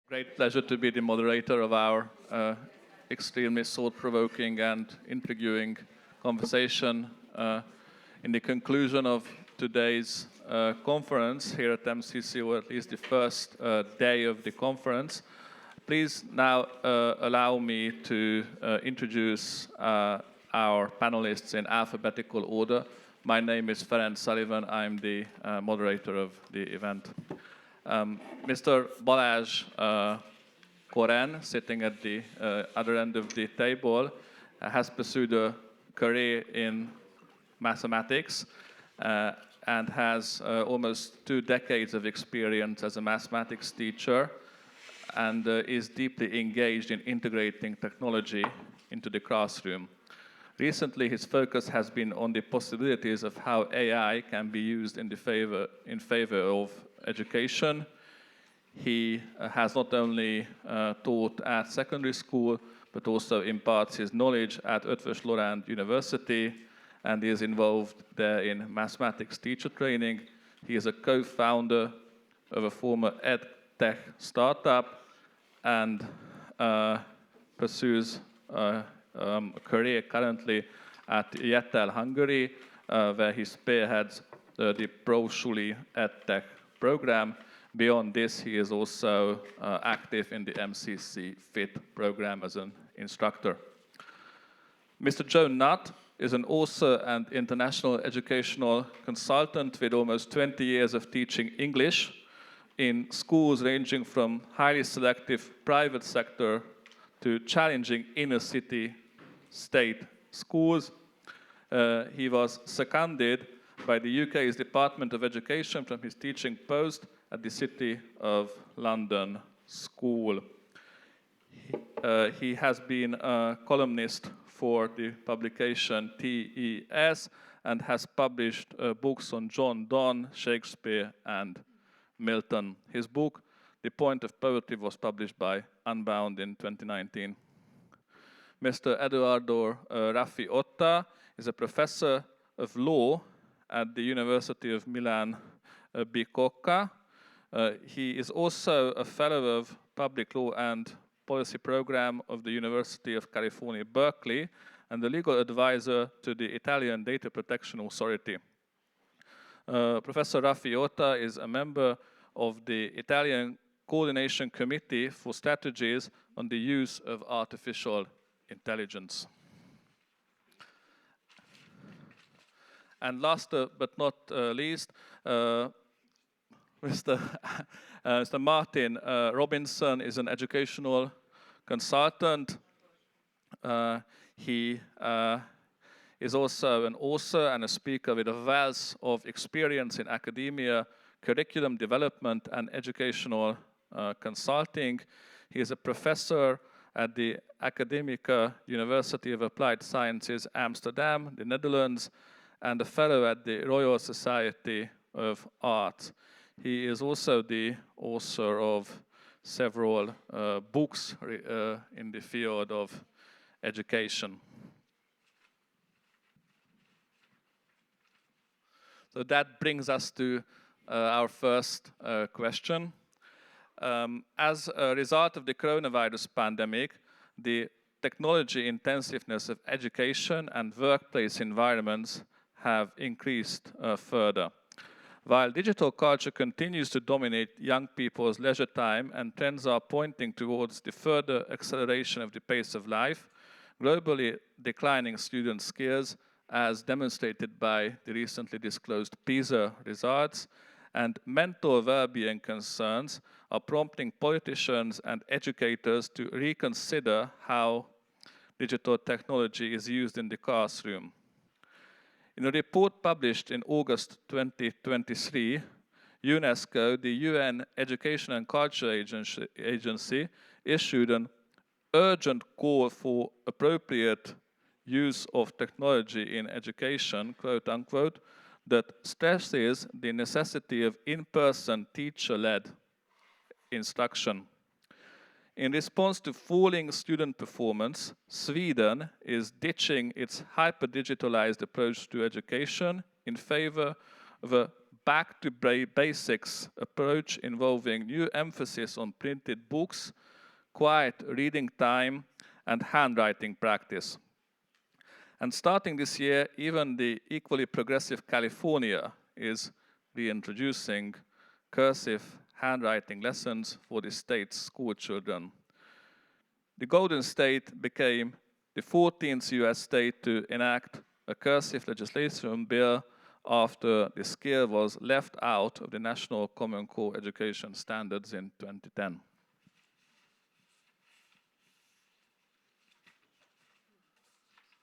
Great pleasure to be the moderator of our extremely thought-provoking and intriguing conversation. In the conclusion of today's conference here at MCC, or at least the first day of the conference, please now allow me to introduce our panelists in alphabetical order. My name is Ferenc Sullivan. I'm the moderator of the event. Mr. Balázs Koren, sitting at the other end of the table, has pursued a career in mathematics and has almost 2 decades of experience as a mathematics teacher and is deeply engaged in integrating technology into the classroom. Recently, his focus has been on the possibilities of how AI can be used in favor of education. He has not only taught at secondary school, but also imparts his knowledge at Eötvös Loránd University, and is involved there in mathematics teacher training. He is a co-founder of a former EdTech startup and pursues a career currently at Yettel, Hungary, where he spearheads the ProSuli EdTech program. Beyond this, he is also active in the MCC FIT program as an instructor. Mr. Joe Nutt is an author and international educational consultant with almost 20 years of teaching English in schools ranging from highly selective private sector to challenging inner city state schools. He was seconded by the UK's Department of Education from his teaching post at the City of London School. He has been a columnist for the publication TES and has published books on John Donne, Shakespeare, and Milton. His book, The Point of Poetry, was published by Unbound in 2019. Mr. Edoardo Raffi-Otta is a professor of law at the University of Milan Bicocca. He is also a fellow of public law and policy program of the University of California, Berkeley, and the legal advisor to the Italian Data Protection Authority. Professor Raffi-Otta is a member of the Italian Coordination Committee for Strategies on the Use of Artificial Intelligence. And last but not least, Mr. Martin Robinson is an educational consultant. He is also an author and a speaker with a wealth of experience in academia, curriculum development, and educational consulting. He is a professor at the Academica University of Applied Sciences, Amsterdam, the Netherlands, and a fellow at the Royal Society of Art. He is also the author of several books in the field of education. So that brings us to our first question. As a result of the coronavirus pandemic, the technology intensiveness of education and workplace environments have increased further. While digital culture continues to dominate young people's leisure time and trends are pointing towards the further acceleration of the pace of life, globally declining student skills, as demonstrated by the recently disclosed PISA results, and mental well-being concerns are prompting politicians and educators to reconsider how digital technology is used in the classroom. In a report published in August 2023, UNESCO, the UN Education and Culture Agency, issued an urgent call for appropriate use of technology in education, quote unquote, that stresses the necessity of in-person teacher-led instruction. In response to falling student performance, Sweden is ditching its hyper-digitalized approach to education in favor of a back to basics approach involving new emphasis on printed books, quiet reading time, and handwriting practice. And starting this year, even the equally progressive California is reintroducing cursive handwriting lessons for the state's school children. The Golden State became the 14th US state to enact a cursive legislation bill after the skill was left out of the National Common Core Education Standards in 2010.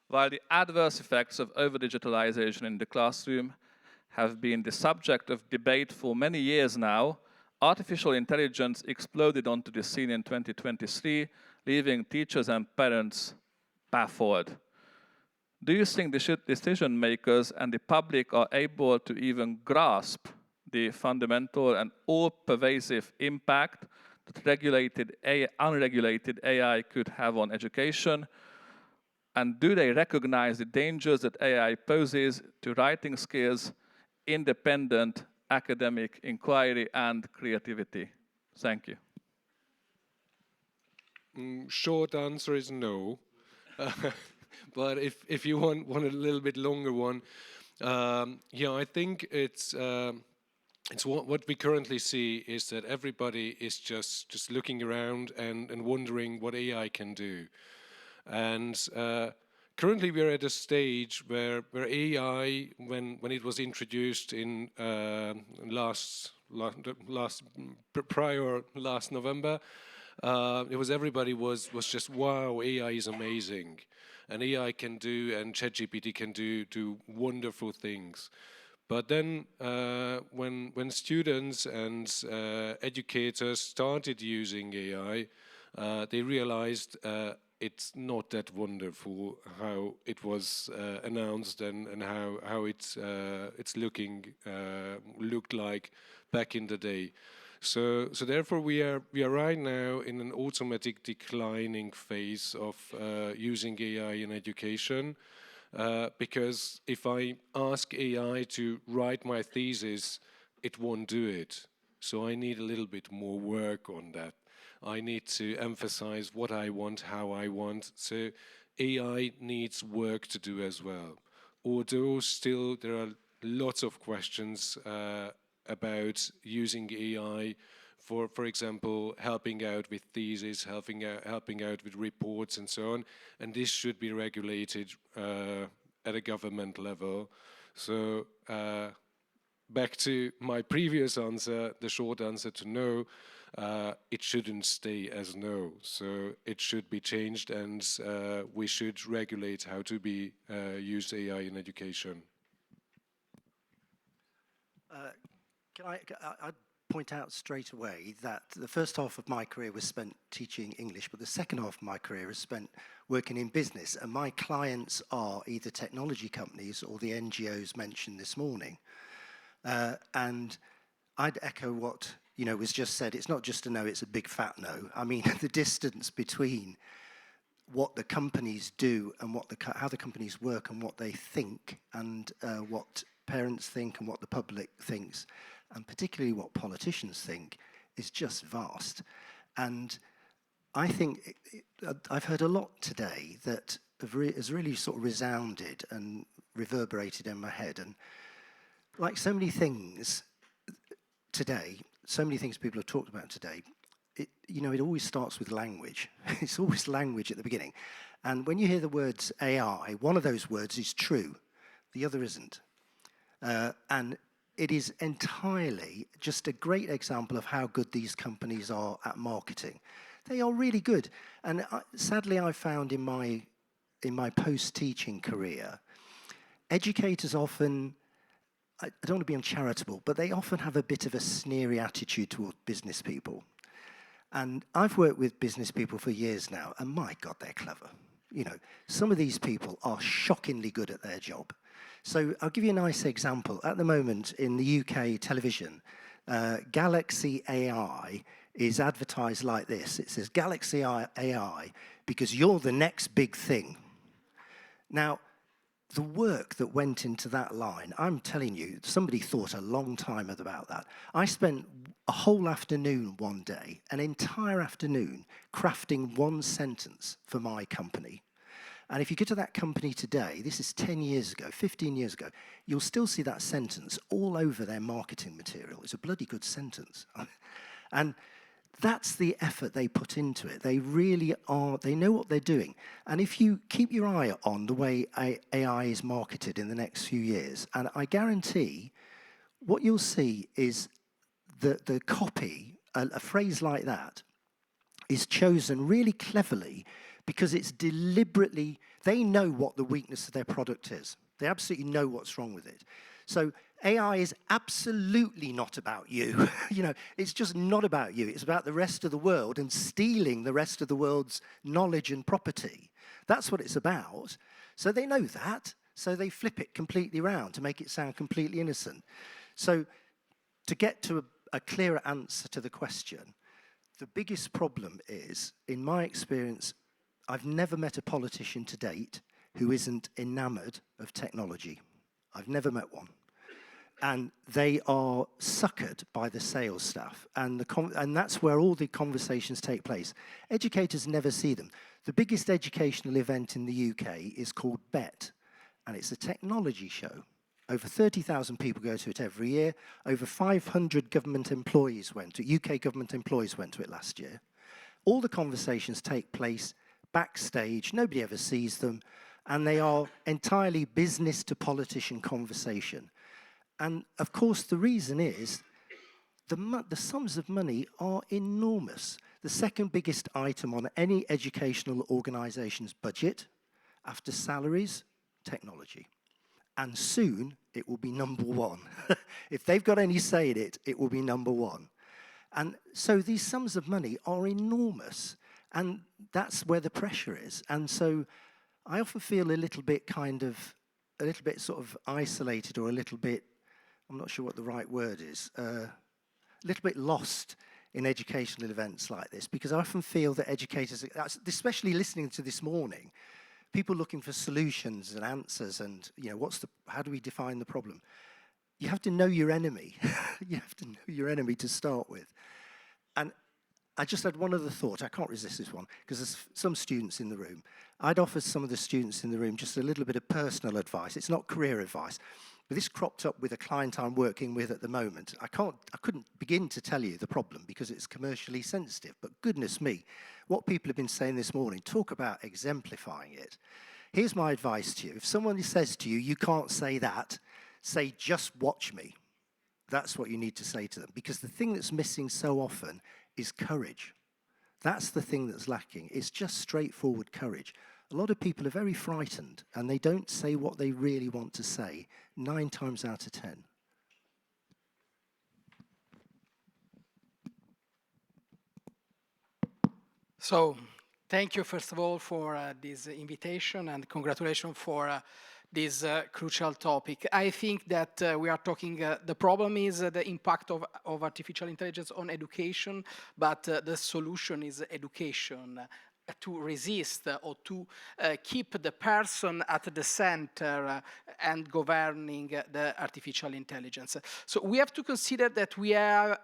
While the adverse effects of over-digitalization in the classroom have been the subject of debate for many years now, artificial intelligence exploded onto the scene in 2023, leaving teachers and parents baffled. Do you think the decision makers and the public are able to even grasp the fundamental and all-pervasive impact that unregulated AI could have on education? And do they recognize the dangers that AI poses to writing skills, independent academic inquiry, and creativity? Thank you. Short answer is no. But if you want a little bit longer one, yeah, I think it's what we currently see is that everybody is just looking around and wondering what AI can do. And currently we are at a stage where AI, when it was introduced in last November, everybody was just, wow, AI is amazing, and AI can do, and ChatGPT can do wonderful things. But then when students and educators started using AI, they realized it's not that wonderful how it was announced and how it's looked like back in the day. So therefore we are right now in an automatic declining phase of using AI in education, because if I ask AI to write my thesis, it won't do it. So I need a little bit more work on that. I need to emphasize what I want, how I want. So AI needs work to do as well. Although still there are lots of questions about using AI for example, helping out with theses, helping out with reports and so on. And this should be regulated at a government level. So back to my previous answer, the short answer to no, it shouldn't stay as no. So it should be changed, and we should regulate how to use AI in education. I'd point out straight away that the first half of my career was spent teaching English, but the second half of my career is spent working in business, and my clients are either technology companies or the NGOs mentioned this morning. And I'd echo what was just said. It's not just a no, it's a big fat no. I mean, the distance between what the companies do and how the companies work and what they think, and what parents think and what the public thinks, and particularly what politicians think, is just vast. And I think I've heard a lot today that has really sort of resounded and reverberated in my head. And like so many things today, so many things people have talked about today, it always starts with language. It's always language at the beginning. And when you hear the words AI, one of those words is true, the other isn't. And it is entirely just a great example of how good these companies are at marketing. They are really good. And sadly, I found in my post-teaching career, educators often, I don't want to be uncharitable, but they often have a bit of a sneery attitude toward business people. And I've worked with business people for years now, and my God, they're clever. Some of these people are shockingly good at their job. So I'll give you a nice example. At the moment in the UK television, Galaxy AI is advertised like this. It says, Galaxy AI, because you're the next big thing. Now, the work that went into that line, I'm telling you, somebody thought a long time about that. I spent a whole afternoon one day, an entire afternoon, crafting one sentence for my company. And if you go to that company today, this is 10 years ago, 15 years ago, you'll still see that sentence all over their marketing material. It's a bloody good sentence. And that's the effort they put into it. They really are, they know what they're doing. And if you keep your eye on the way AI is marketed in the next few years, and I guarantee what you'll see is the copy, a phrase like that, is chosen really cleverly because it's deliberately, they know what the weakness of their product is. They absolutely know what's wrong with it. So AI is absolutely not about you. You know, it's just not about you. It's about the rest of the world and stealing the rest of the world's knowledge and property. That's what it's about. So they know that. So they flip it completely around to make it sound completely innocent. So to get to a clearer answer to the question, the biggest problem is, in my experience, I've never met a politician to date who isn't enamored of technology. I've never met one. And they are suckered by the sales staff. And that's where all the conversations take place. Educators never see them. The biggest educational event in the UK is called BET, and it's a technology show. Over 30,000 people go to it every year. Over 500 government employees went to it. UK government employees went to it last year. All the conversations take place backstage. Nobody ever sees them. And they are entirely business to politician conversation. And of course, the reason is the sums of money are enormous. The second biggest item on any educational organization's budget, after salaries, technology. And soon, it will be number one. If they've got any say in it, it will be number one. And so these sums of money are enormous. And that's where the pressure is. And so I often feel a little bit sort of isolated, or a little bit, I'm not sure what the right word is, a little bit lost in educational events like this, because I often feel that educators, especially listening to this morning, people looking for solutions and answers and, you know, how do we define the problem? You have to know your enemy. You have to know your enemy to start with. And I just had one other thought. I can't resist this one, because there's some students in the room. I'd offer some of the students in the room just a little bit of personal advice. It's not career advice. But this cropped up with a client I'm working with at the moment. I couldn't begin to tell you the problem because it's commercially sensitive. But goodness me, what people have been saying this morning, talk about exemplifying it. Here's my advice to you. If someone says to you, you can't say that, say, just watch me. That's what you need to say to them. Because the thing that's missing so often is courage. That's the thing that's lacking. It's just straightforward courage. A lot of people are very frightened, and they don't say what they really want to say 9 times out of 10. So, thank you, first of all, for this invitation, and congratulations for this crucial topic. I think that we are talking, the problem is the impact of artificial intelligence on education, but the solution is education. To resist or to keep the person at the center and governing the artificial intelligence. So we have to consider that we are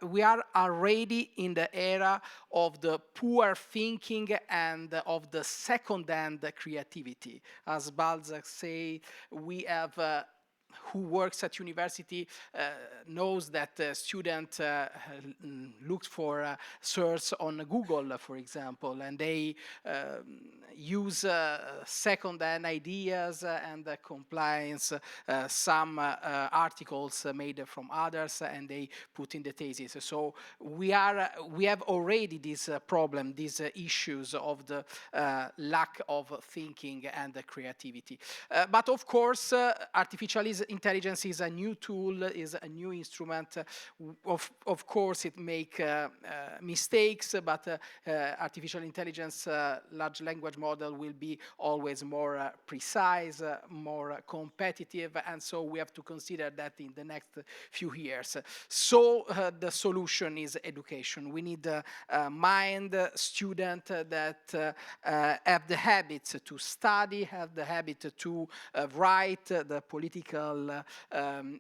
already in the era of the poor thinking and of the second-hand creativity. As Balzac say, we have who works at university knows that the student looks for search on Google, for example, and they use second-hand ideas and compliance some articles made from others, and they put in the thesis. So we have already this problem, these issues of the lack of thinking and the creativity. But of course, artificial intelligence is a new tool, is a new instrument. Of course, it makes mistakes, but artificial intelligence, large language model will be always more precise, more competitive, and so we have to consider that in the next few years. So the solution is education. We need mind student that have the habit to study, have the habit to write. The political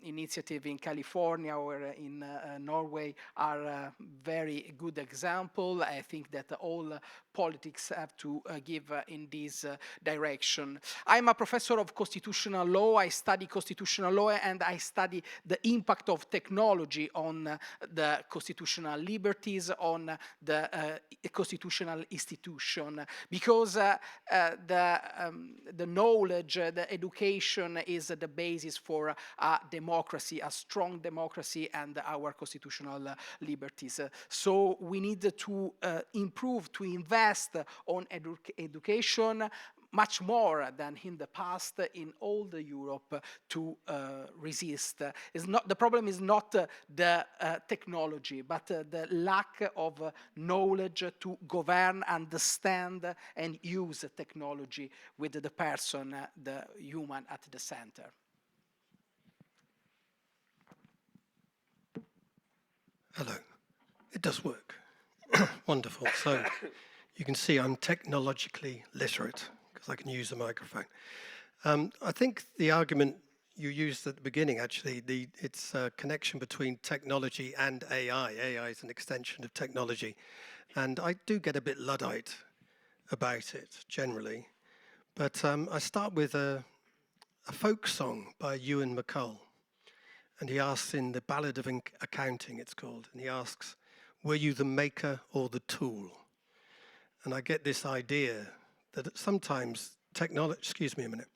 initiative in California or in Norway are a very good example. I think that all politics have to give in this direction. I'm a professor of constitutional law. I study constitutional law and I study the impact of technology on the constitutional liberties, on the constitutional institution, because the knowledge, the education is the basis for a democracy, a strong democracy, and our constitutional liberties. So we need to improve, to invest on education much more than in the past in all the Europe to resist. The problem is not the technology, but the lack of knowledge to govern, understand, and use technology with the person, the human at the center. Hello. It does work. Wonderful. So you can see I'm technologically literate because I can use the microphone. I think the argument you used at the beginning, actually, it's a connection between technology and AI. AI is an extension of technology. And I do get a bit Luddite about it, generally. But I start with a folk song by Ewan MacColl. And he asks in the Ballad of Accounting, it's called, and he asks, were you the maker or the tool? And I get this idea that sometimes technology, excuse me a minute.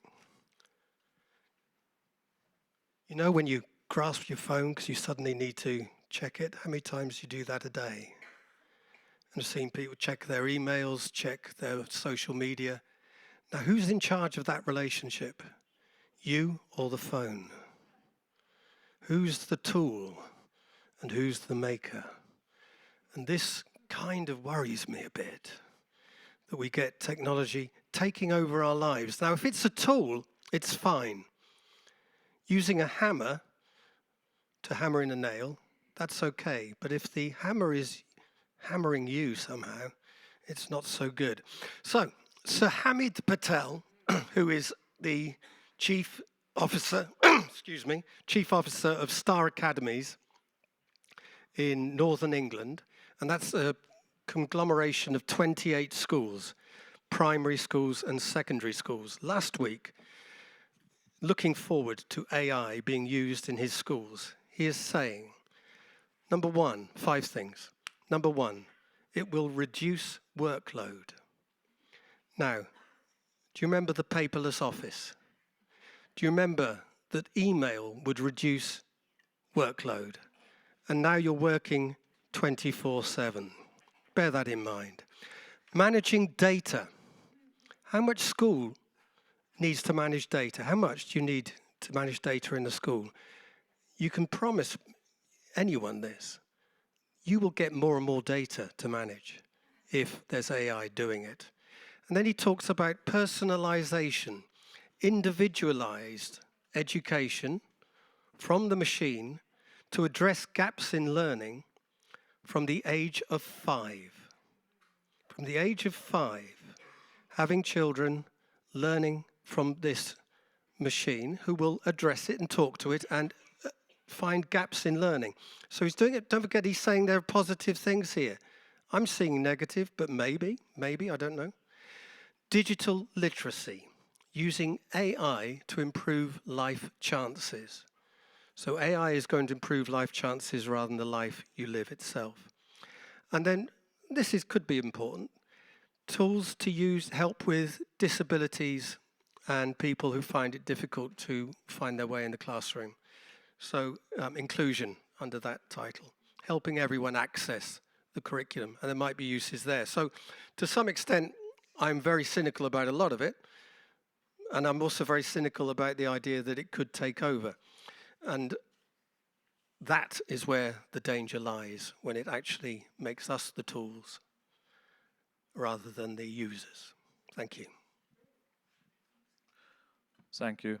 You know when you grasp your phone because you suddenly need to check it? How many times do you do that a day? And I've seen people check their emails, check their social media. Now, who's in charge of that relationship? You or the phone? Who's the tool and who's the maker? And this kind of worries me a bit, that we get technology taking over our lives. Now, if it's a tool, it's fine. Using a hammer to hammer in a nail, that's okay. But if the hammer is hammering you somehow, it's not so good. So, Sir Hamid Patel, who is the chief officer, chief officer of Star Academies in Northern England, and that's a conglomeration of 28 schools, primary schools and secondary schools. Last week, looking forward to AI being used in his schools, he is saying, number one, 5 things. Number one, it will reduce workload. Now, do you remember the paperless office? Do you remember that email would reduce workload? And now you're working 24/7. Bear that in mind. Managing data. How much school needs to manage data? How much do you need to manage data in the school? You can promise anyone this. You will get more and more data to manage if there's AI doing it. And then he talks about personalization, individualized education from the machine to address gaps in learning from the age of 5. From the age of 5, having children learning from this machine who will address it and talk to it and find gaps in learning. So he's doing it. Don't forget, he's saying there are positive things here. I'm seeing negative, but maybe, I don't know. Digital literacy, using AI to improve life chances. So AI is going to improve life chances rather than the life you live itself. And then, could be important, tools to help with disabilities and people who find it difficult to find their way in the classroom. So inclusion under that title, helping everyone access the curriculum, and there might be uses there. So to some extent, I'm very cynical about a lot of it. And I'm also very cynical about the idea that it could take over. And that is where the danger lies, when it actually makes us the tools rather than the users. Thank you. Thank you.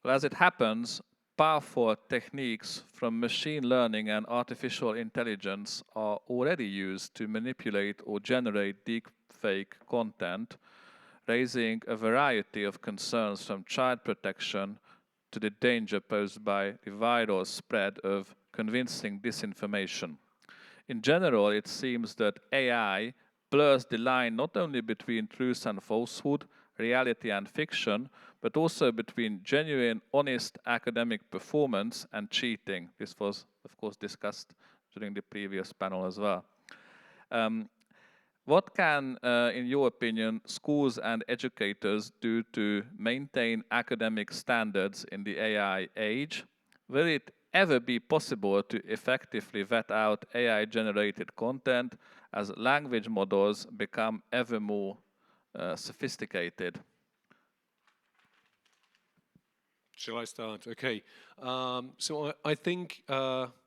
Well, as it happens, powerful techniques from machine learning and artificial intelligence are already used to manipulate or generate deepfake content, raising a variety of concerns from child protection to the danger posed by the viral spread of convincing disinformation. In general, it seems that AI blurs the line not only between truth and falsehood, reality and fiction, but also between genuine, honest academic performance and cheating. This was, of course, discussed during the previous panel as well. What can, in your opinion, schools and educators do to maintain academic standards in the AI age? Will it ever be possible to effectively vet out AI-generated content as language models become ever more sophisticated? Shall I start? Okay. So I think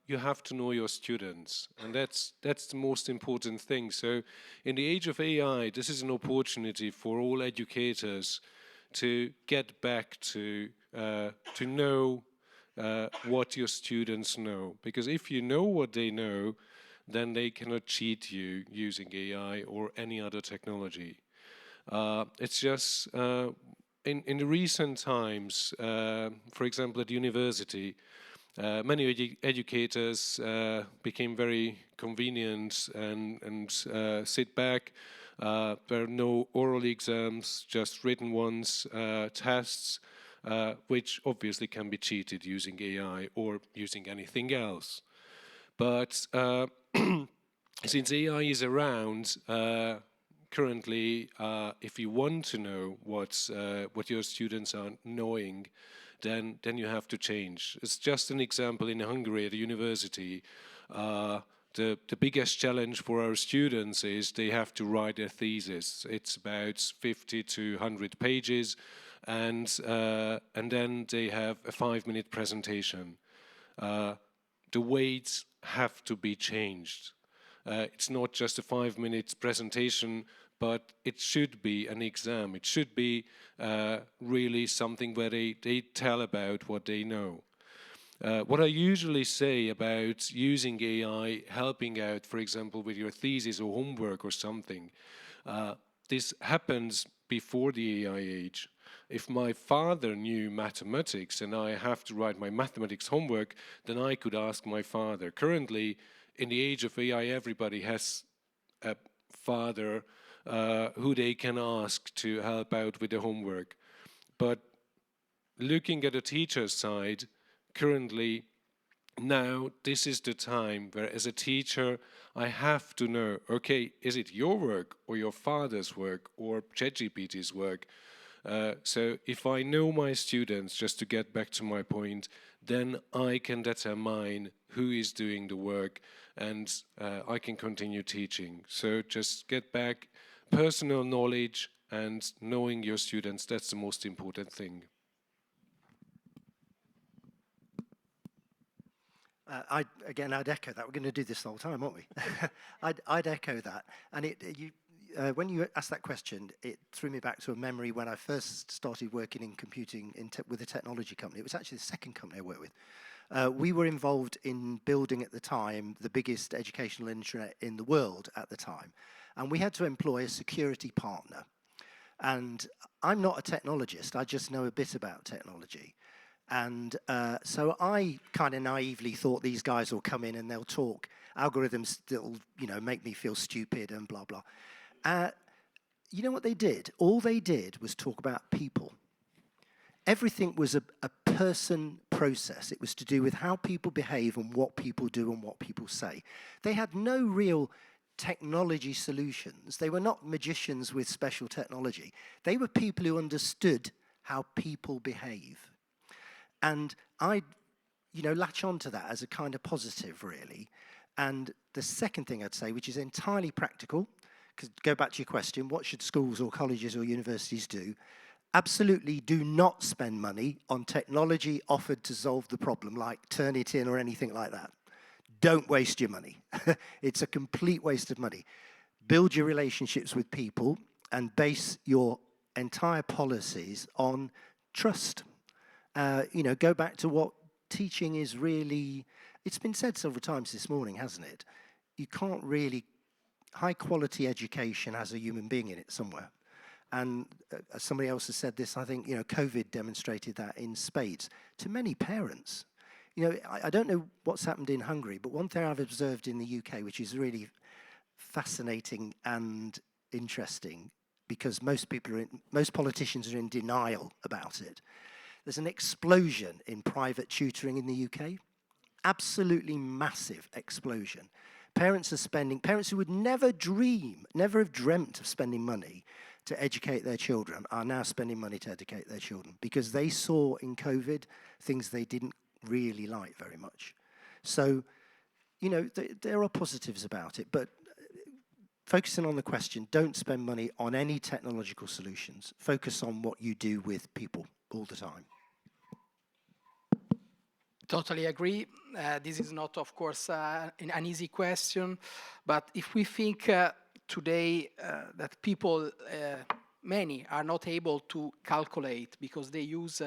you have to know your students, and that's the most important thing. So in the age of AI, this is an opportunity for all educators to get back to know what your students know. Because if you know what they know, then they cannot cheat you using AI or any other technology. It's just in the recent times, for example, at university, many educators became very convenient and sit back. There are no oral exams, just written ones, tests, which obviously can be cheated using AI or using anything else. But since AI is around, currently, if you want to know what your students are knowing, then you have to change. It's just an example in Hungary at a university. The biggest challenge for our students is they have to write their thesis. It's about 50 to 100 pages, and then they have a 5-minute presentation. The weights have to be changed. It's not just a 5-minute presentation, but it should be an exam. It should be really something where they tell about what they know. What I usually say about using AI, helping out, for example, with your thesis or homework or something, this happens before the AI age. If my father knew mathematics and I have to write my mathematics homework, then I could ask my father. Currently, in the age of AI, everybody has a father who they can ask to help out with the homework. But looking at the teacher's side, currently, now this is the time where as a teacher, I have to know, okay, is it your work or your father's work or ChatGPT's work? So if I know my students, just to get back to my point, then I can determine who is doing the work and I can continue teaching. So just get back personal knowledge and knowing your students, that's the most important thing. I'd echo that. We're going to do this the whole time, aren't we? I'd echo that. And when you asked that question, it threw me back to a memory when I first started working in computing with a technology company. It was actually the second company I worked with. We were involved in building at the time the biggest educational internet in the world at the time. And we had to employ a security partner. And I'm not a technologist, I just know a bit about technology. And so I kind of naively thought these guys will come in and they'll talk algorithms that'll, make me feel stupid and blah, blah. You know what they did? All they did was talk about people. Everything was a person process. It was to do with how people behave and what people do and what people say. They had no real technology solutions. They were not magicians with special technology. They were people who understood how people behave. And I, latch onto that as a kind of positive, really. And the second thing I'd say, which is entirely practical, go back to your question, what should schools or colleges or universities do? Absolutely do not spend money on technology offered to solve the problem, like Turnitin or anything like that. Don't waste your money. It's a complete waste of money. Build your relationships with people and base your entire policies on trust. Go back to what teaching is really. It's been said several times this morning, hasn't it? You can't really. High quality education has a human being in it somewhere. And somebody else has said this, I think, COVID demonstrated that in spades. To many parents, I don't know what's happened in Hungary, but one thing I've observed in the UK, which is really fascinating and interesting, because most politicians are in denial about it. There's an explosion in private tutoring in the UK. Absolutely massive explosion. Parents who would never have dreamt of spending money to educate their children are now spending money to educate their children because they saw in COVID things they didn't really like very much. So, there are positives about it, but focusing on the question, don't spend money on any technological solutions. Focus on what you do with people all the time. Totally agree. This is not, of course, an easy question, but if we think today that people, many, are not able to calculate because they use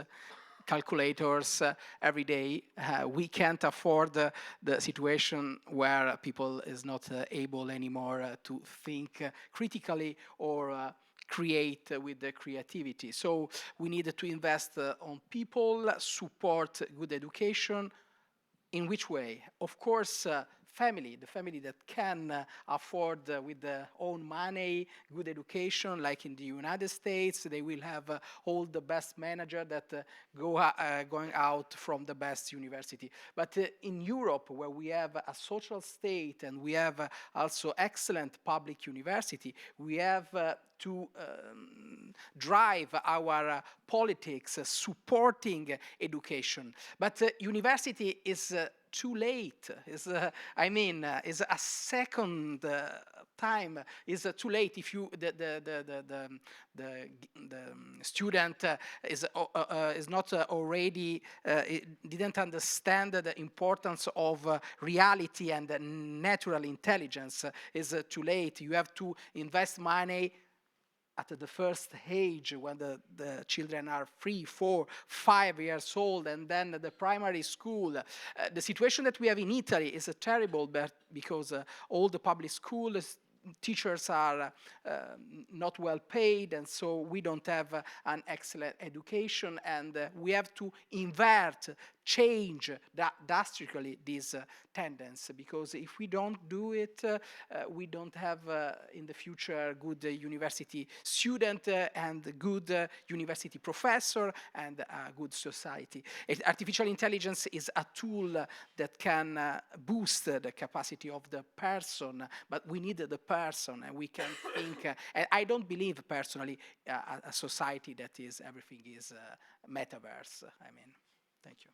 calculators every day, we can't afford the situation where people is not able anymore to think critically or create with the creativity. So we need to invest on people, support good education. In which way? Of course, the family that can afford with their own money good education, like in the United States, they will have all the best managers that going out from the best university. But in Europe, where we have a social state and we have also excellent public university, we have to drive our politics supporting education. But university is too late. Is a second time. Is too late if you the student is not already didn't understand the importance of reality and natural intelligence. Is too late. You have to invest money at the first age when the children are 3, 4, 5 years old, and then the primary school. The situation that we have in Italy is terrible, but because all the public schools teachers are not well paid, and so we don't have an excellent education, and we have to change drastically this tendency, because if we don't do it, we don't have in the future good university student and good university professor and a good society. Artificial intelligence is a tool that can boost the capacity of the person, but we need the person, and we can think, and I don't believe personally a society that is everything is metaverse. Thank you.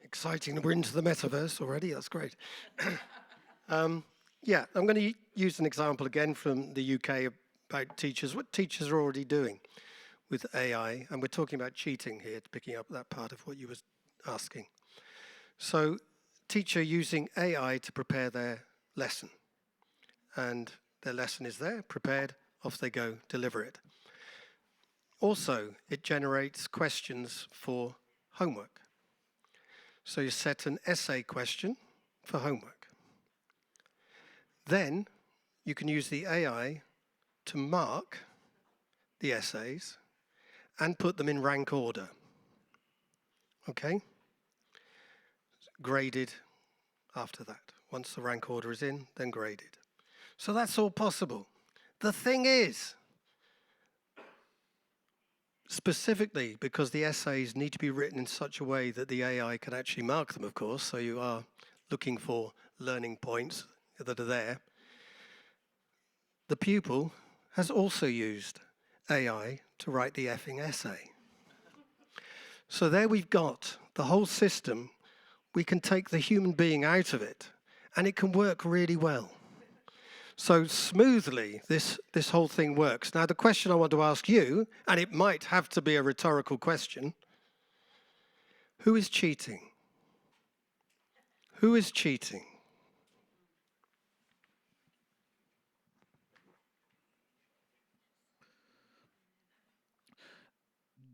Exciting. We're into the metaverse already. That's great. Yeah, I'm going to use an example again from the UK about teachers, what teachers are already doing with AI. And we're talking about cheating here, picking up that part of what you were asking. So teacher using AI to prepare their lesson. And their lesson is there, prepared, off they go, deliver it. Also, it generates questions for homework. So you set an essay question for homework. Then you can use the AI to mark the essays and put them in rank order. Okay? Graded after that. Once the rank order is in, then graded. So that's all possible. The thing is, specifically because the essays need to be written in such a way that the AI can actually mark them, of course, so you are looking for learning points that are there. The pupil has also used AI to write the effing essay. So there we've got the whole system. We can take the human being out of it, and it can work really well. So smoothly, this whole thing works. Now, the question I want to ask you, and it might have to be a rhetorical question, who is cheating? Who is cheating?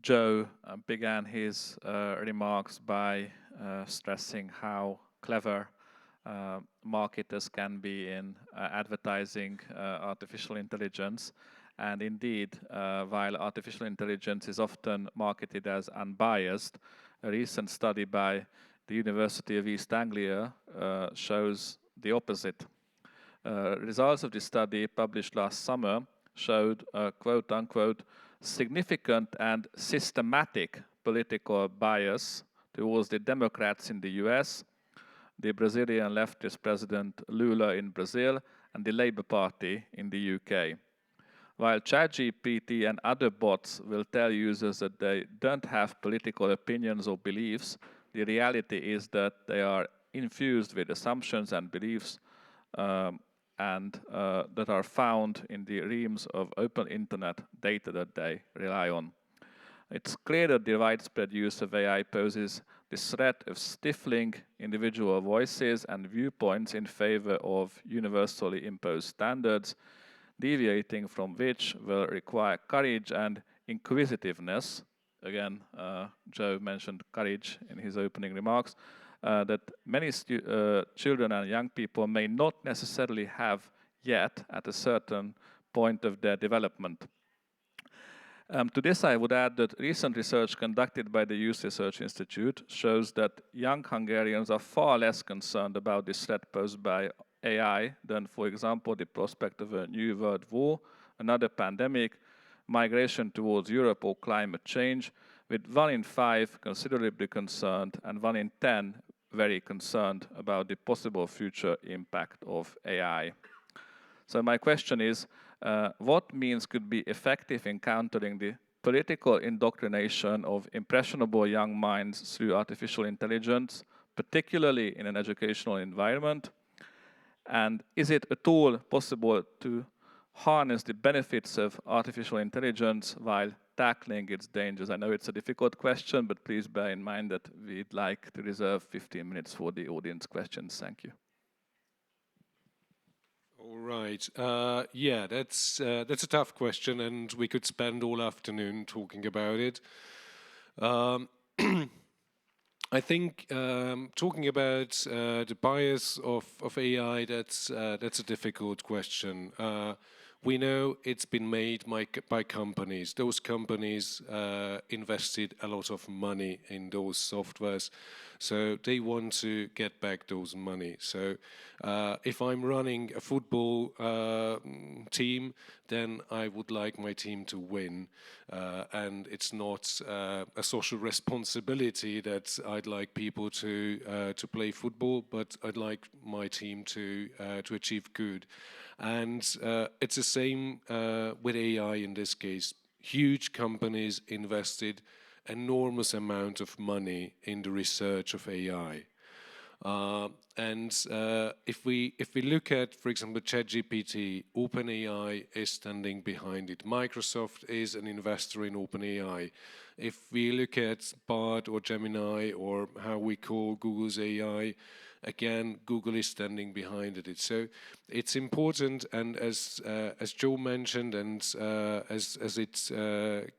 Joe began his remarks by stressing how clever marketers can be in advertising artificial intelligence. And indeed, while artificial intelligence is often marketed as unbiased, a recent study by the University of East Anglia shows the opposite. Results of this study, published last summer, showed quote-unquote significant and systematic political bias towards the Democrats in the US, the Brazilian leftist President Lula in Brazil, and the Labour Party in the UK. While ChatGPT and other bots will tell users that they don't have political opinions or beliefs, the reality is that they are infused with assumptions and beliefs that are found in the realms of open internet data that they rely on. It's clear that the widespread use of AI poses the threat of stifling individual voices and viewpoints in favor of universally imposed standards, deviating from which will require courage and inquisitiveness. Again, Joe mentioned courage in his opening remarks, that many children and young people may not necessarily have yet at a certain point of their development. To this, I would add that recent research conducted by the Youth Research Institute shows that young Hungarians are far less concerned about the threat posed by AI than, for example, the prospect of a new world war, another pandemic, migration towards Europe, or climate change, with 1 in 5 considerably concerned and 1 in 10 very concerned about the possible future impact of AI. So my question is, what means could be effective in countering the political indoctrination of impressionable young minds through artificial intelligence, particularly in an educational environment? And is it at all possible to harness the benefits of artificial intelligence while tackling its dangers? I know it's a difficult question, but please bear in mind that we'd like to reserve 15 minutes for the audience questions. Thank you. All right. Yeah, that's a tough question, and we could spend all afternoon talking about it. I think talking about the bias of AI, that's a difficult question. We know it's been made by companies. Those companies invested a lot of money in those softwares, so they want to get back those money. So if I'm running a football team, then I would like my team to win, and it's not a social responsibility that I'd like people to play football, but I'd like my team to achieve good. And it's the same with AI in this case. Huge companies invested enormous amount of money in the research of AI. If we look at, for example, ChatGPT, OpenAI is standing behind it. Microsoft is an investor in OpenAI. If we look at Bard or Gemini, or how we call Google's AI, again, Google is standing behind it. So it's important, and as Joe mentioned, and as it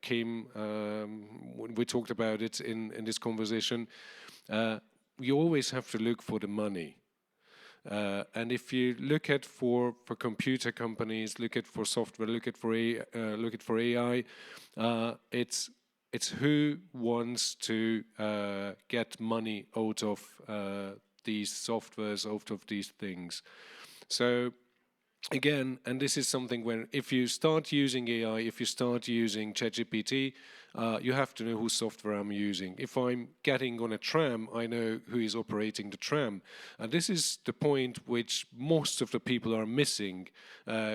came when we talked about it in this conversation, you always have to look for the money. And if you look at for computer companies, look at for software, look at for AI, it's who wants to get money out of these softwares, out of these things. So again, and this is something where if you start using AI, if you start using ChatGPT, you have to know whose software I'm using. If I'm getting on a tram, I know who is operating the tram. And this is the point which most of the people are missing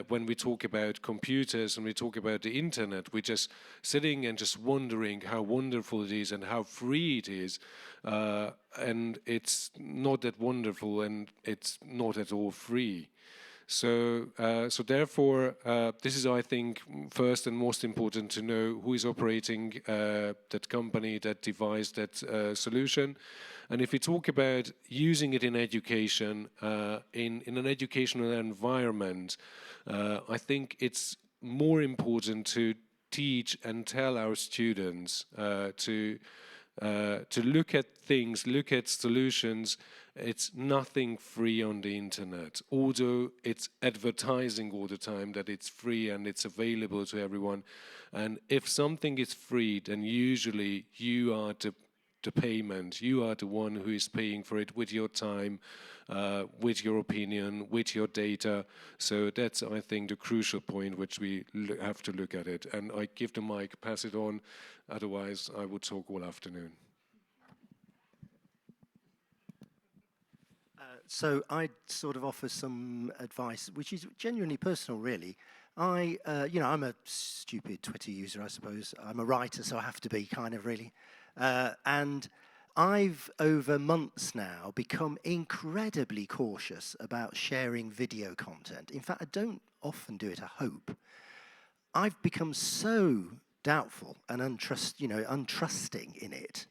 when we talk about computers and we talk about the internet. We're just sitting and just wondering how wonderful it is and how free it is. And it's not that wonderful, and it's not at all free. So therefore, this is, I think, first and most important to know who is operating that company, that device, that solution. And if we talk about using it in education, in an educational environment, I think it's more important to teach and tell our students to look at things, look at solutions. It's nothing free on the internet, although it's advertising all the time that it's free and it's available to everyone. And if something is free, then usually you are the payment. You are the one who is paying for it with your time, with your opinion, with your data. So that's, I think, the crucial point which we have to look at it. And I give the mic, pass it on. Otherwise, I would talk all afternoon. So I'd sort of offer some advice, which is genuinely personal, really. I'm a stupid Twitter user, I suppose. I'm a writer, so I have to be, kind of, really. And I've, over months now, become incredibly cautious about sharing video content. In fact, I don't often do it, I hope. I've become so doubtful and untrusting in it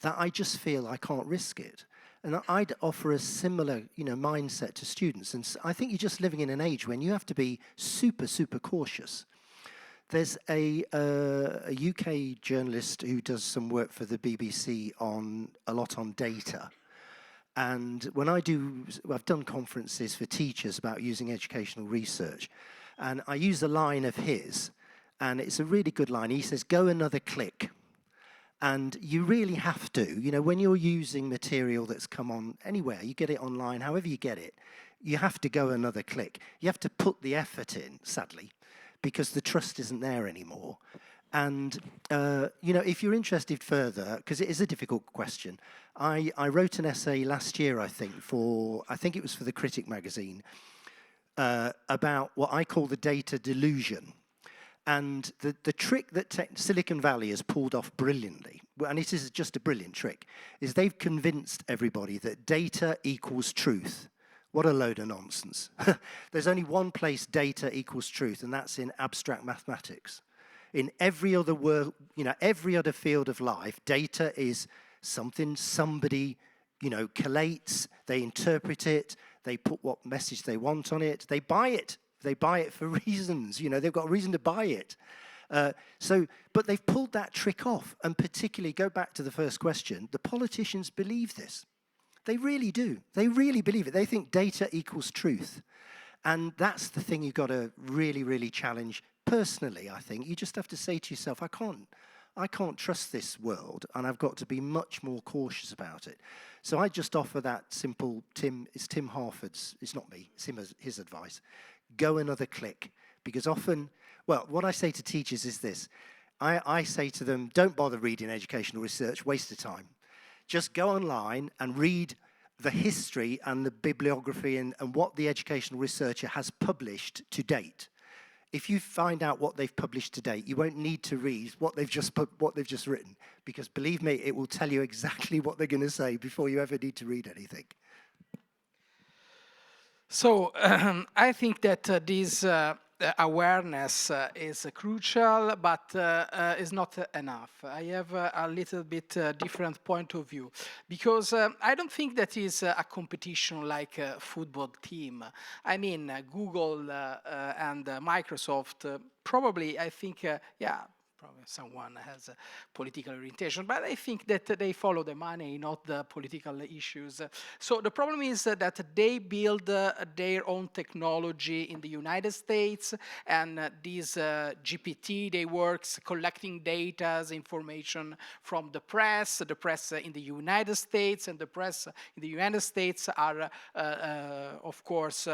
that I just feel I can't risk it. And I'd offer a similar, mindset to students. And I think you're just living in an age when you have to be super, super cautious. There's a UK journalist who does some work for the BBC a lot on data. And when I've done conferences for teachers about using educational research. And I use a line of his, and it's a really good line. He says, "Go another click." And you really have to, when you're using material that's come on anywhere, you get it online, however you get it, you have to go another click. You have to put the effort in, sadly, because the trust isn't there anymore. And, if you're interested further, because it is a difficult question, I wrote an essay last year, I think it was for the Critic magazine, about what I call the data delusion. And the trick that Silicon Valley has pulled off brilliantly, and it is just a brilliant trick, is they've convinced everybody that data equals truth. What a load of nonsense. There's only one place data equals truth, and that's in abstract mathematics. In every other world, every other field of life, data is something somebody, collates, they interpret it, they put what message they want on it, they buy it. They buy it for reasons, they've got a reason to buy it. But they've pulled that trick off, and particularly, go back to the first question, the politicians believe this. They really do. They really believe it. They think data equals truth. And that's the thing you've got to really, really challenge personally, I think. You just have to say to yourself, I can't trust this world, and I've got to be much more cautious about it. So I just offer that simple, it's Tim Harford's, it's not me, it's his advice. Go another click, because often, what I say to teachers is this. I say to them, don't bother reading educational research, waste of time. Just go online and read the history and the bibliography and what the educational researcher has published to date. If you find out what they've published to date, you won't need to read what they've just written, because believe me, it will tell you exactly what they're going to say before you ever need to read anything. So I think that this awareness is crucial, but is not enough. I have a little bit different point of view, because I don't think that is a competition like a football team. I mean, Google and Microsoft, probably, I think, probably someone has a political orientation, but I think that they follow the money, not the political issues. So the problem is that they build their own technology in the United States, and this GPT, they works collecting data, information from the press in the United States, and the press in the United States are, of course,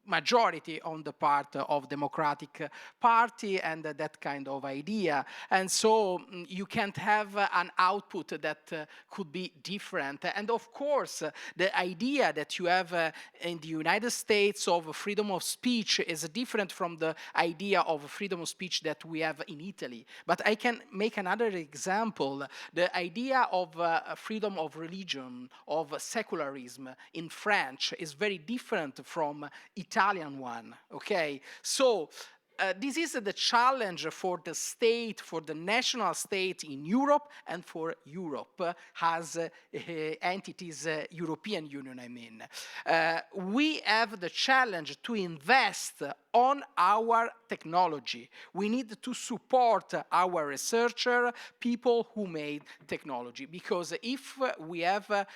majority on the part of Democratic Party and that kind of idea. And so you can't have an output that could be different. And of course, the idea that you have in the United States of freedom of speech is different from the idea of freedom of speech that we have in Italy. But I can make another example. The idea of freedom of religion, of secularism in French is very different from Italian Italian one, okay? So this is the challenge for the state, for the national state in Europe and for Europe as entities, European Union, I mean. We have the challenge to invest on our technology. We need to support our researcher, people who made technology, because if we have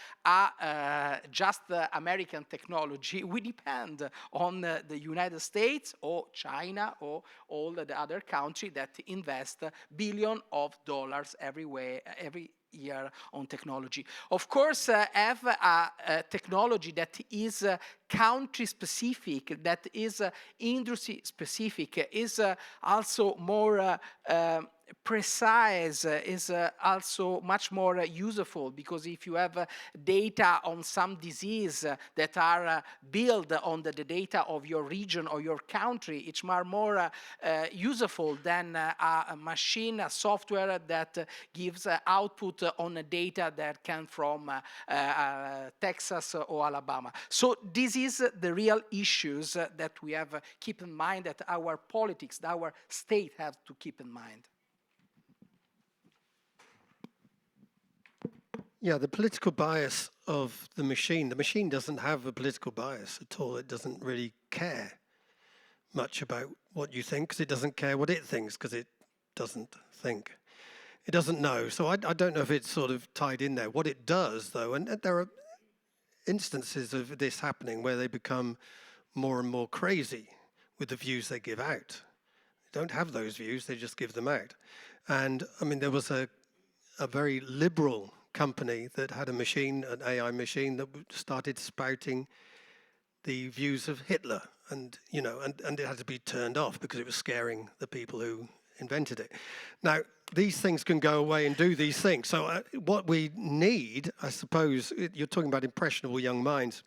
just American technology, we depend on the United States or China or all the other countries that invest billions of dollars every year on technology. Of course, have a technology that is country specific, that is industry specific, is also more precise, is also much more useful, because if you have data on some disease that are built on the data of your region or your country, it's more useful than a machine, a software that gives output on a data that can from Texas or Alabama. So this is the real issues that we have keep in mind, that our politics, our state have to keep in mind. Yeah, the political bias of the machine doesn't have a political bias at all. It doesn't really care much about what you think, because it doesn't care what it thinks, because it doesn't think. It doesn't know. So I don't know if it's sort of tied in there. What it does, though, and there are instances of this happening where they become more and more crazy with the views they give out. They don't have those views, they just give them out. And I mean, there was a very liberal company that had a machine, an AI machine, that started spouting the views of Hitler, and and it had to be turned off because it was scaring the people who invented it. Now, these things can go away and do these things. So what we need, I suppose, you're talking about impressionable young minds,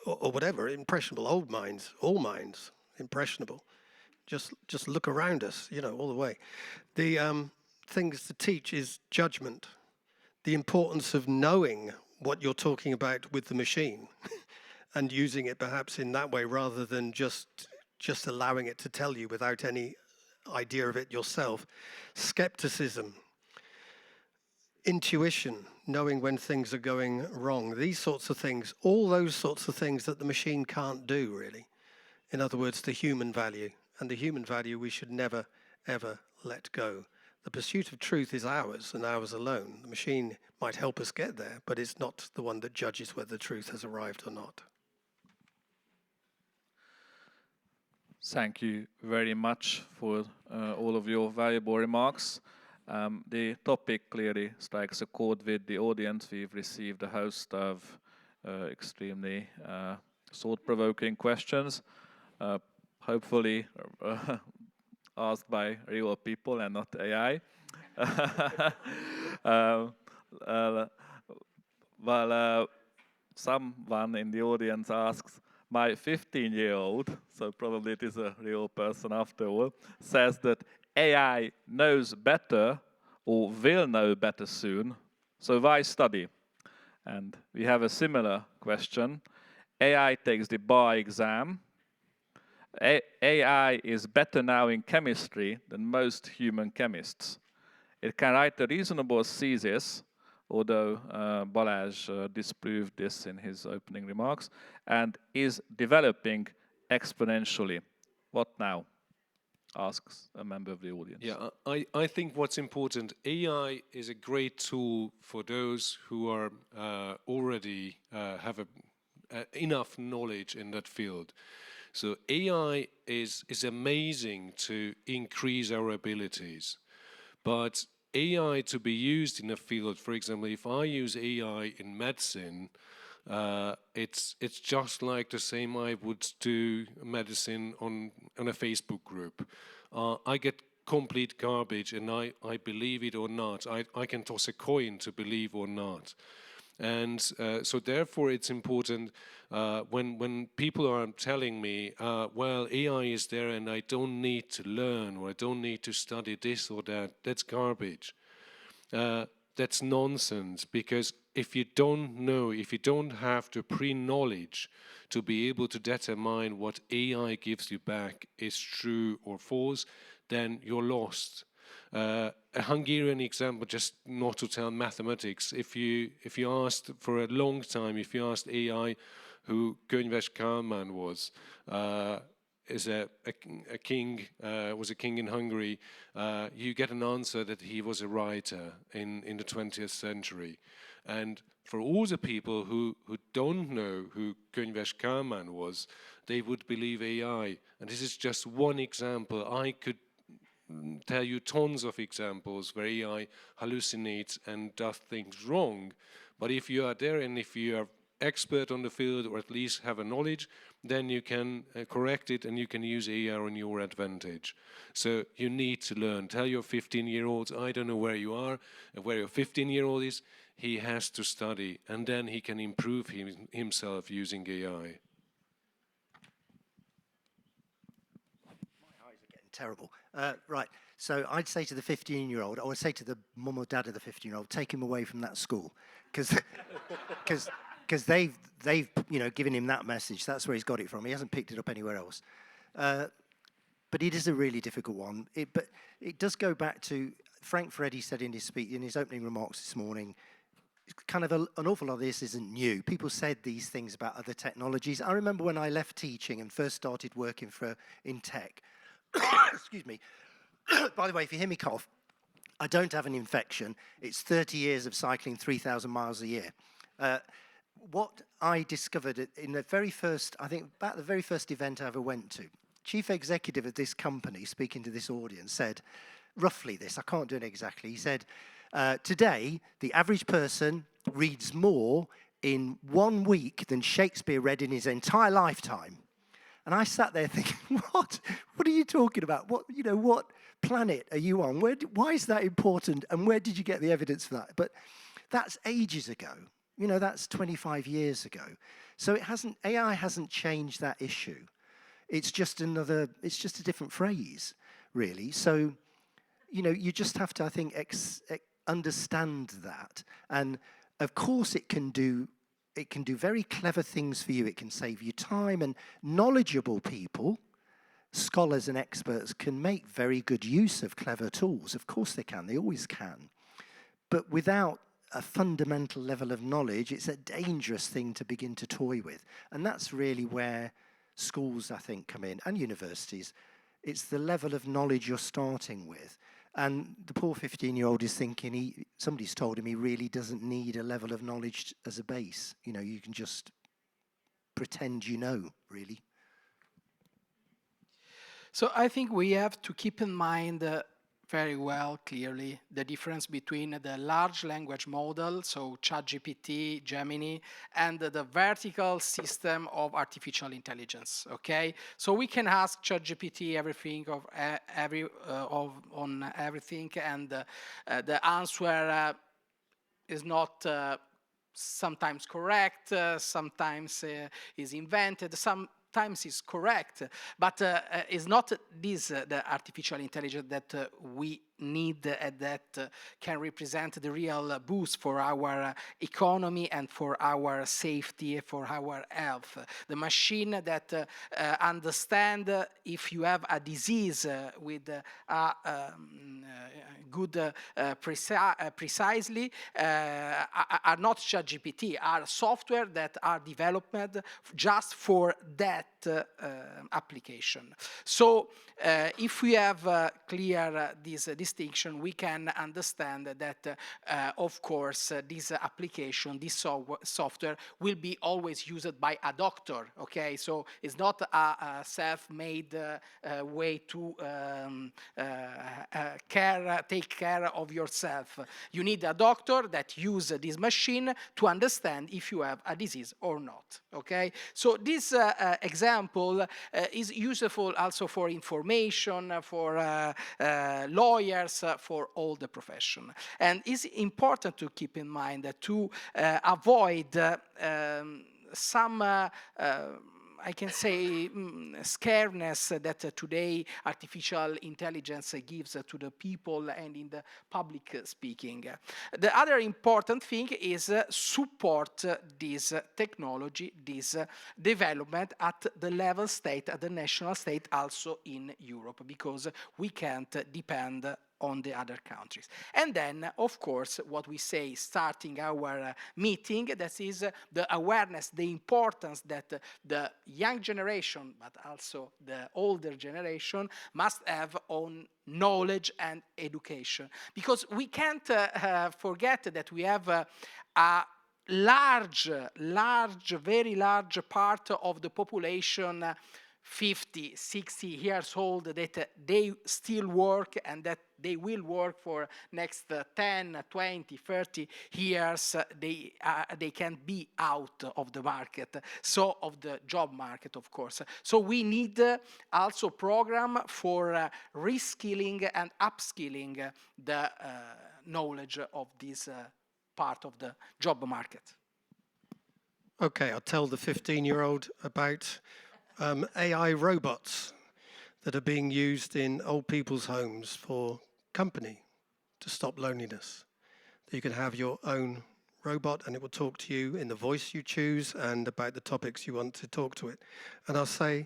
or whatever, impressionable old minds, all minds, impressionable. Just look around us, all the way. The things to teach is judgment. The importance of knowing what you're talking about with the machine and using it perhaps in that way, rather than just allowing it to tell you without any idea of it yourself. Skepticism, intuition, knowing when things are going wrong, these sorts of things, all those sorts of things that the machine can't do, really. In other words, the human value. And the human value we should never, ever let go. The pursuit of truth is ours and ours alone. The machine might help us get there, but it's not the one that judges whether the truth has arrived or not. Thank you very much for all of your valuable remarks. The topic clearly strikes a chord with the audience. We've received a host of extremely thought-provoking questions, hopefully asked by real people and not AI. Someone in the audience asks, my 15-year-old, so probably it is a real person after all, says that AI knows better or will know better soon, so why study? And we have a similar question. AI takes the bar exam. AI is better now in chemistry than most human chemists. It can write a reasonable thesis, although Balázs disproved this in his opening remarks, and is developing exponentially. What now? Asks a member of the audience. Yeah, I think what's important, AI is a great tool for those who are already have enough knowledge in that field. So AI is amazing to increase our abilities, but AI to be used in a field, for example, if I use AI in medicine, it's just like the same I would do medicine on a Facebook group. I get complete garbage, and I believe it or not. I can toss a coin to believe or not. And so therefore it's important when people are telling me, well, AI is there and I don't need to learn, or I don't need to study this or that, that's garbage. that's nonsense, because if you don't know, if you don't have the pre-knowledge to be able to determine what AI gives you back is true or false, then you're lost. A Hungarian example, just not to tell mathematics, if you asked for a long time, if you asked AI who Könyves Kálmán was, is a king, was a king in Hungary, you get an answer that he was a writer in the 20th century. And for all the people who don't know who Könyves Kálmán was, they would believe AI. And this is just one example. I could tell you tons of examples where AI hallucinates and does things wrong. But if you are there and if you are expert on the field, or at least have a knowledge, then you can correct it and you can use AI on your advantage. So you need to learn. Tell your 15-year-olds, I don't know where you are, and where your 15-year-old is, he has to study, and then he can improve himself using AI. My eyes are getting terrible. Right, so I'd say to the 15-year-old, I would say to the mum or dad of the 15-year-old, take him away from that school, because they've given him that message. That's where he's got it from. He hasn't picked it up anywhere else. But it is a really difficult one. But it does go back to Frank Freddy said in his speech, in his opening remarks this morning, kind of an awful lot of this isn't new. People said these things about other technologies. I remember when I left teaching and first started working in tech. Excuse me. By the way, if you hear me cough, I don't have an infection. It's 30 years of cycling 3,000 miles a year. What I discovered in the very first, I think about the very first event I ever went to, chief executive of this company, speaking to this audience, said roughly this, I can't do it exactly, he said, today, the average person reads more in 1 week than Shakespeare read in his entire lifetime. And I sat there thinking, what are you talking about? What planet are you on? Why is that important? And where did you get the evidence for that? But that's ages ago. That's 25 years ago. So AI hasn't changed that issue. It's just a different phrase, really. So, you just have to, I think, understand that. And of course it can do very clever things for you. It can save you time, and knowledgeable people, scholars and experts, can make very good use of clever tools. Of course they can, they always can. But without a fundamental level of knowledge, it's a dangerous thing to begin to toy with. And that's really where schools, I think, come in, and universities. It's the level of knowledge you're starting with. And the poor 15-year-old is thinking, somebody's told him he really doesn't need a level of knowledge as a base. You can just pretend really. So I think we have to keep in mind very well, clearly, the difference between the large language model, so ChatGPT, Gemini, and the vertical system of artificial intelligence, okay? So we can ask ChatGPT everything on everything, and the answer is not sometimes correct, sometimes is invented, sometimes is correct, but it's not this the artificial intelligence that we need and that can represent the real boost for our economy and for our safety, for our health. The machine that understand if you have a disease with good precisely are not ChatGPT, are software that are developed just for that application. So if we have clear this distinction, we can understand that, of course, this application, this software will be always used by a doctor, okay? So it's not a self-made way to take care of yourself. You need a doctor that uses this machine to understand if you have a disease or not, okay? So this example is useful also for information, for lawyers, for all the profession. And it's important to keep in mind that to avoid some I can say, scareness that today artificial intelligence gives to the people and in the public speaking. The other important thing is support this technology, this development at the level state, at the national state, also in Europe, because we can't depend on the other countries. And then, of course, what we say starting our meeting, that is the awareness, the importance that the young generation, but also the older generation, must have on knowledge and education. Because we can't forget that we have a very large part of the population 50, 60 years old that they still work and that they will work for next 10, 20, 30 years. They can't be out of the market, so of the job market, of course. So we need also program for reskilling and upskilling the knowledge of this part of the job market. Okay, I'll tell the 15-year-old about AI robots that are being used in old people's homes for company to stop loneliness. You can have your own robot and it will talk to you in the voice you choose and about the topics you want to talk to it. And I'll say,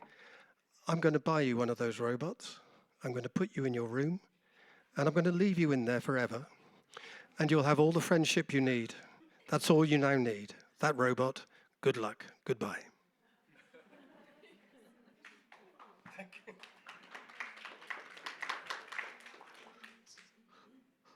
I'm going to buy you one of those robots. I'm going to put you in your room and I'm going to leave you in there forever. And you'll have all the friendship you need. That's all you now need. That robot, good luck, goodbye.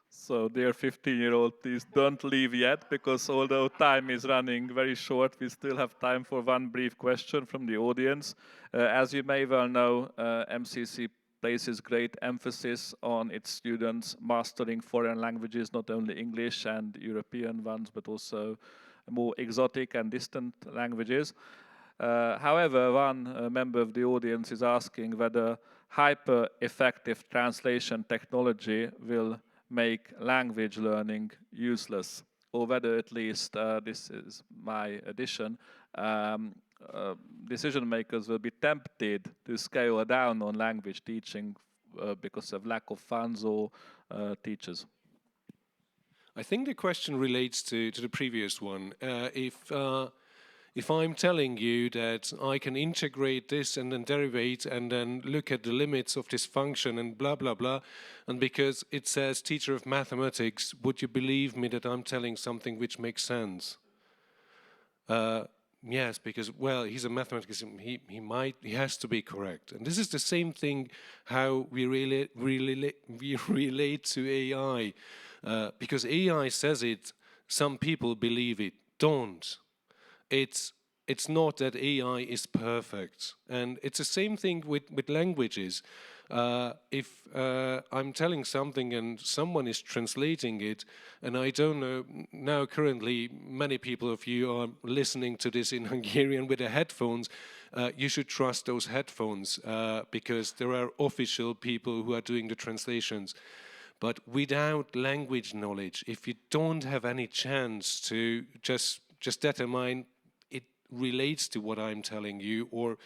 So, dear 15-year-old, please don't leave yet, because although time is running very short, we still have time for one brief question from the audience. As you may well know, MCC places great emphasis on its students mastering foreign languages, not only English and European ones, but also more exotic and distant languages. However, one member of the audience is asking whether hyper-effective translation technology will make language learning useless, or whether, at least this is my addition, decision makers will be tempted to scale down on language teaching because of lack of funds or teachers. I think the question relates to the previous one. If I'm telling you that I can integrate this and then derivate and then look at the limits of this function and blah, blah, blah, and because it says teacher of mathematics, would you believe me that I'm telling something which makes sense? Yes, because, well, he's a mathematician, he has to be correct. And this is the same thing how we relate to AI. Because AI says it, some people believe it, don't. It's not that AI is perfect. And it's the same thing with languages. If I'm telling something and someone is translating it, and I don't know, now currently many people of you are listening to this in Hungarian with the headphones, you should trust those headphones because there are official people who are doing the translations. But without language knowledge, if you don't have any chance to just determine it relates to what I'm telling you, or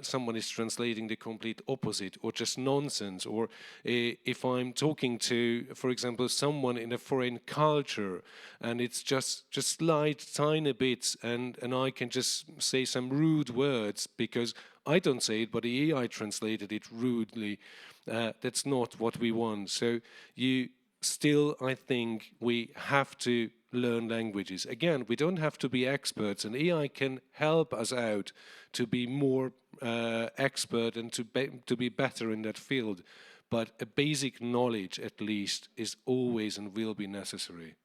someone is translating the complete opposite, or just nonsense, or if I'm talking to, for example, someone in a foreign culture, and it's just slight tiny bits, and I can just say some rude words because I don't say it, but the AI translated it rudely. That's not what we want. So I think we have to learn languages. Again, we don't have to be experts, and AI can help us out to be more expert and to be better in that field. But a basic knowledge, at least, is always and will be necessary.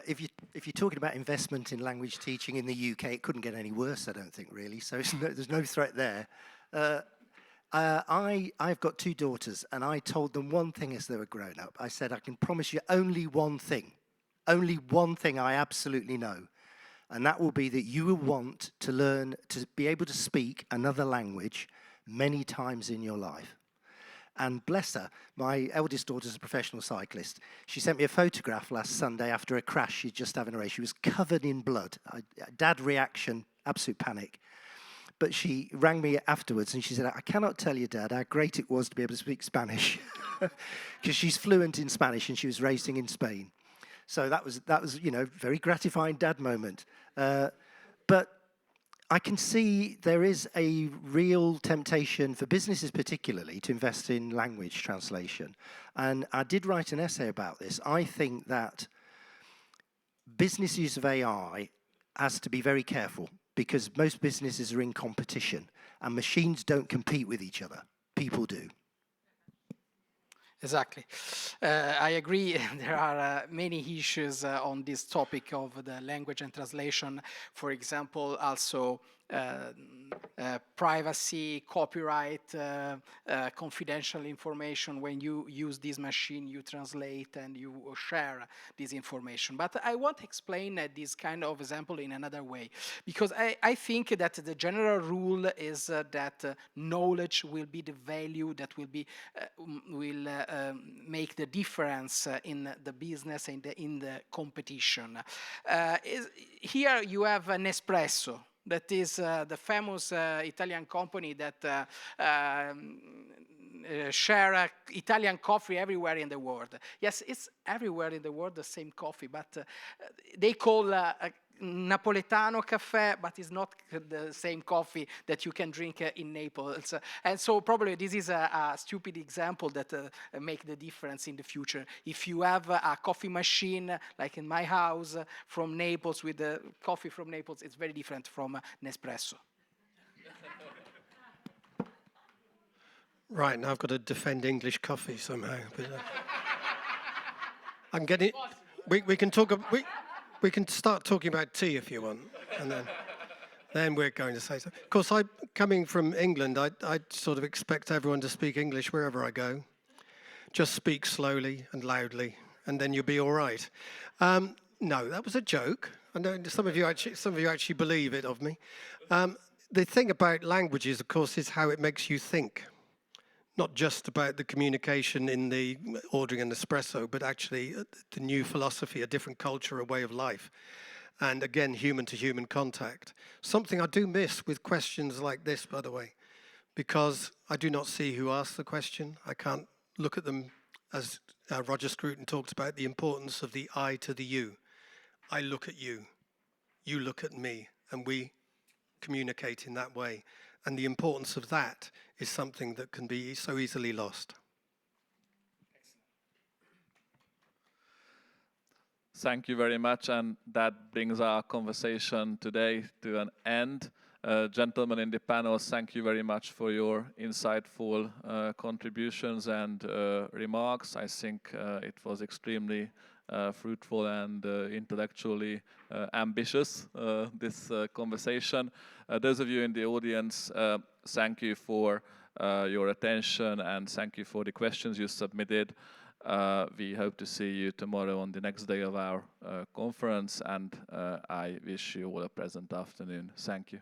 If you're talking about investment in language teaching in the UK, it couldn't get any worse, I don't think, really. So there's no threat there. I've got two daughters, and I told them one thing as they were grown up. I said, I can promise you only one thing I absolutely know, and that will be that you will want to learn to be able to speak another language many times in your life. And bless her, my eldest daughter's a professional cyclist. She sent me a photograph last Sunday after a crash she'd just had in a race. She was covered in blood. Dad reaction, absolute panic. But she rang me afterwards and she said, I cannot tell you, Dad, how great it was to be able to speak Spanish. Because she's fluent in Spanish and she was racing in Spain. So that was very gratifying dad moment. But I can see there is a real temptation for businesses particularly to invest in language translation. And I did write an essay about this. I think that business use of AI has to be very careful because most businesses are in competition and machines don't compete with each other. People do. Exactly. I agree. There are many issues on this topic of the language and translation. For example, also privacy, copyright, confidential information. When you use this machine, you translate and you share this information. But I want to explain this kind of example in another way, because I think that the general rule is that knowledge will be the value that will be make the difference in the business and in the competition. Here you have Nespresso. That is the famous Italian company that share Italian coffee everywhere in the world. Yes, it's everywhere in the world, the same coffee, but they call Napoletano cafe, but it's not the same coffee that you can drink in Naples. And so probably this is a stupid example that make the difference in the future. If you have a coffee machine, like in my house, from Naples, with the coffee from Naples, it's very different from Nespresso. Right, now I've got to defend English coffee somehow. But, I'm getting... We can talk... We can start talking about tea if you want, and then we're going to say so. Of course, coming from England, I sort of expect everyone to speak English wherever I go. Just speak slowly and loudly, and then you'll be all right. No, that was a joke. I know some of you actually believe it of me. The thing about languages, of course, is how it makes you think. Not just about the communication in the ordering an espresso, but actually the new philosophy, a different culture, a way of life. And again, human-to-human contact. Something I do miss with questions like this, by the way, because I do not see who asked the question. I can't look at them as Roger Scruton talked about the importance of the I to the you. I look at you, you look at me, and we communicate in that way. And the importance of that is something that can be so easily lost. Thank you very much, and that brings our conversation today to an end. Gentlemen in the panel, thank you very much for your insightful contributions and remarks. I think it was extremely fruitful and intellectually ambitious, this conversation. Those of you in the audience, thank you for your attention and thank you for the questions you submitted. We hope to see you tomorrow on the next day of our conference, and I wish you all a pleasant afternoon. Thank you.